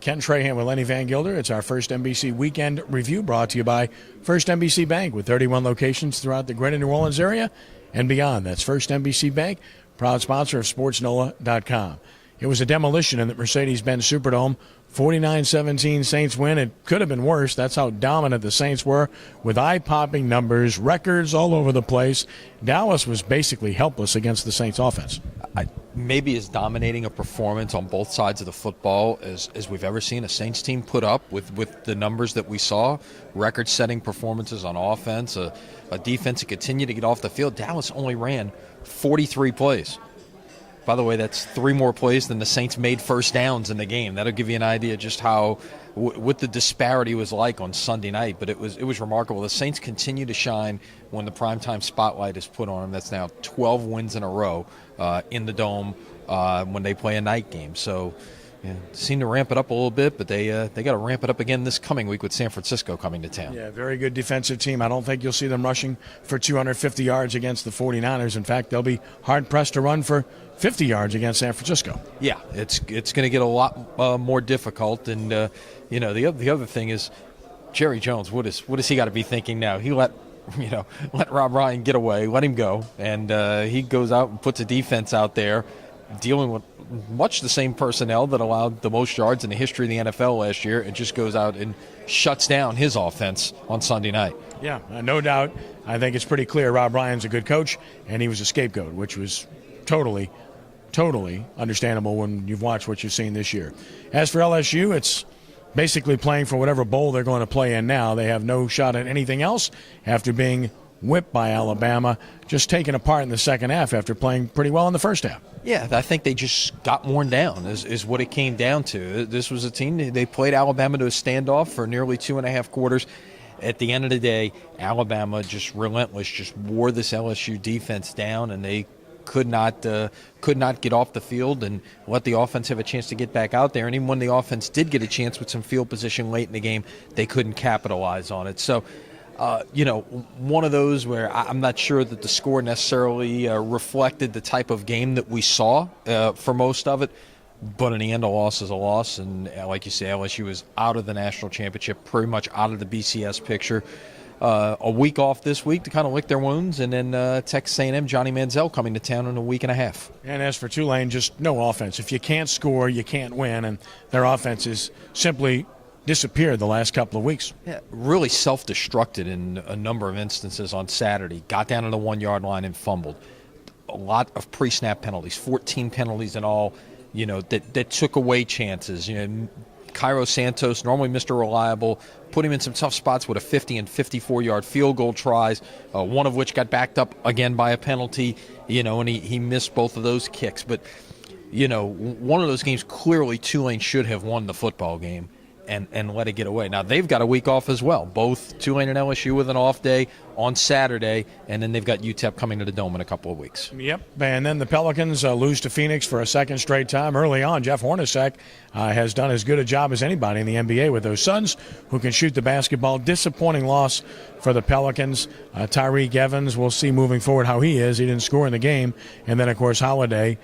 Ken Trahan with Lenny Vangilder. It's our first NBC Weekend Review brought to you by First NBC Bank with 31 locations throughout the greater New Orleans area and beyond. That's First NBC Bank, proud sponsor of SportsNola.com. It was a demolition in the Mercedes-Benz Superdome. 49-17 Saints win. It could have been worse. That's how dominant the Saints were, with eye-popping numbers, records all over the place. Dallas was basically helpless against the Saints offense. Maybe as dominating a performance on both sides of the football as we've ever seen a Saints team put up with the numbers that we saw. Record-setting performances on offense, a defense that continued to get off the field. Dallas only ran 43 plays. By the way, that's 3 more plays than the Saints made first downs in the game. That'll give you an idea just how what the disparity was like on Sunday night. But it was remarkable. The Saints continue to shine when the primetime spotlight is put on them. That's now 12 wins in a row in the Dome when they play a night game. So seem to ramp it up a little bit, but they got to ramp it up again this coming week with San Francisco coming to town. Yeah, very good defensive team. I don't think you'll see them rushing for 250 yards against the 49ers. In fact, they'll be hard-pressed to run for 50 yards against San Francisco. Yeah, it's going to get a lot more difficult. And, the other thing is Jerry Jones, what is he got to be thinking now? He let Rob Ryan get away, let him go, and he goes out and puts a defense out there dealing with much the same personnel that allowed the most yards in the history of the NFL last year, and just goes out and shuts down his offense on Sunday night. Yeah, no doubt. I think it's pretty clear Rob Ryan's a good coach, and he was a scapegoat, which was totally understandable when you've watched what you've seen this year. As for LSU, it's basically playing for whatever bowl they're going to play in now. They have no shot at anything else after being whipped by Alabama, just taken apart in the second half after playing pretty well in the first half. Yeah, I think they just got worn down is what it came down to. This was a team, they played Alabama to a standoff for nearly 2.5 quarters. At the end of the day, Alabama just relentless, just wore this LSU defense down, and they could not get off the field and let the offense have a chance to get back out there. And even when the offense did get a chance with some field position late in the game, they couldn't capitalize on it. So, one of those where I'm not sure that the score necessarily reflected the type of game that we saw for most of it. But in the end, a loss is a loss. And like you say, LSU is out of the national championship, pretty much out of the BCS picture. A week off this week to kind of lick their wounds, and then Texas A&M, Johnny Manziel coming to town in a week and a half. And as for Tulane, just no offense. If you can't score, you can't win, and their offense has simply disappeared the last couple of weeks. Yeah, really self-destructed in a number of instances on Saturday. Got down to the 1-yard line and fumbled. A lot of pre-snap penalties, 14 penalties in all, that took away chances. Cairo Santos, normally Mr. Reliable, put him in some tough spots with a 50 and 54-yard field goal tries, one of which got backed up again by a penalty, and he missed both of those kicks. But, one of those games clearly Tulane should have won the football game and let it get away. Now, they've got a week off as well, both Tulane and LSU with an off day on Saturday, and then they've got UTEP coming to the Dome in a couple of weeks. Yep, and then the Pelicans lose to Phoenix for a second straight time. Early on, Jeff Hornacek has done as good a job as anybody in the NBA with those Suns who can shoot the basketball. Disappointing loss for the Pelicans. Tyreek Evans, we'll see moving forward how he is. He didn't score in the game. And then, of course, Holiday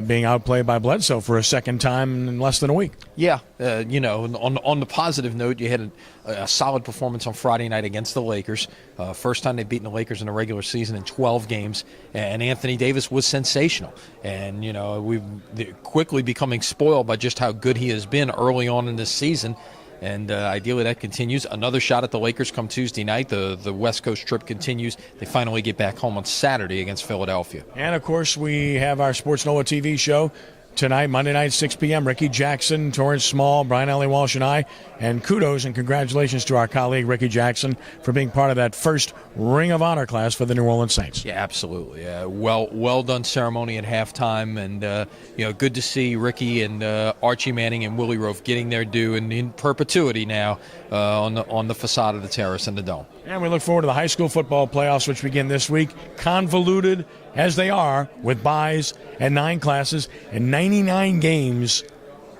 being outplayed by Bledsoe for a second time in less than a week. Yeah, on the positive note, you had a solid performance on Friday night against the Lakers. First time they've beaten the Lakers in the regular season in 12 games. And Anthony Davis was sensational. And, we've quickly becoming spoiled by just how good he has been early on in this season. And ideally that continues. Another shot at the Lakers come Tuesday night. The West Coast trip continues. They finally get back home on Saturday against Philadelphia. And, of course, we have our Sports Nola TV show tonight, Monday night, 6 p.m. Ricky Jackson, Torrance Small, Brian Ellie Walsh, and I. And kudos and congratulations to our colleague Ricky Jackson for being part of that first Ring of Honor class for the New Orleans Saints. Yeah, absolutely. Well done ceremony at halftime, and good to see Ricky and Archie Manning and Willie Roaf getting their due and in perpetuity now on the facade of the terrace and the Dome. And we look forward to the high school football playoffs, which begin this week, convoluted as they are with byes and 9 classes and 99 games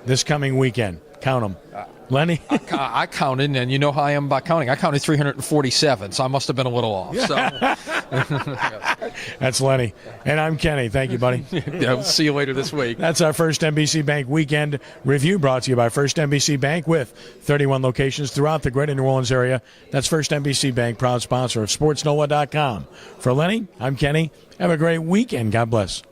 this coming weekend. Count them. Lenny? I counted, and you know how I am about counting. I counted 347, so I must have been a little off. So. That's Lenny. And I'm Kenny. Thank you, buddy. Yeah, we'll see you later this week. That's our First NBC Bank Weekend Review, brought to you by First NBC Bank with 31 locations throughout the greater New Orleans area. That's First NBC Bank, proud sponsor of SportsNola.com. For Lenny, I'm Kenny. Have a great weekend. God bless.